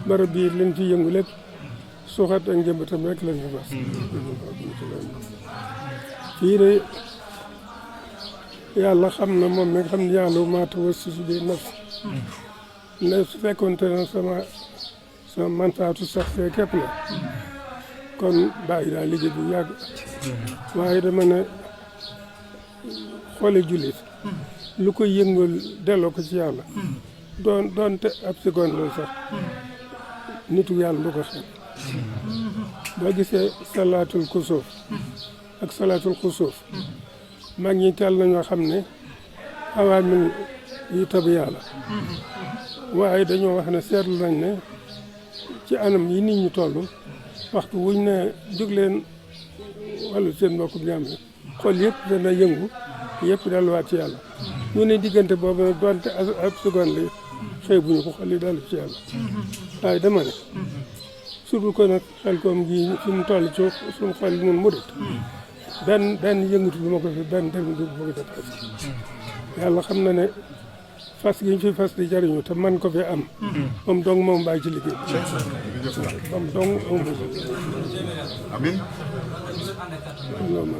barab bii lañ fi yëngu lépp suuxat ak njëmbatam rek lañ fi bas fii de yàlla xam na moom mi nga xam ne yàlla maa tawassasu bi nafs ne su fekkoonte ne sama manfaatu sax fee képp la kon bàyyi daal liggéey bu yàgg waaye dama ne xoole jullit lu koy yëngal delloo ko ci yàlla doonte ab seconde loolu sax nitu yàlla du ko xeeb boo gisee salaatul kusuuf ak salaatul xusuuf mag ñi teel nañoo xam ne awaamil yi tabu yàlla waaye dañoo wax ne seetlu nañ ne ci anam yi nit ñi toll waxtu wuñ ne jóg leen wàllu seen mbokku jàmm xol yëpp dana yëngu yëpp delluwaat ci yàlla ñu ne diggante boobu nag doonte ab seconde li xëy buñu ko xol yi dellu ci yàlla waaye dama ne surtout ko nag xel koom gi fi mu toll ci suñu xol yi mun murit benn yëngatu du ma ko fi benn dem du ma ko dépassé yàlla xam na ne fas gi ñu fi fas di jariñu te man ko fi am moom dong moom bàyyi ci liggéey moom dong moom amiin loolu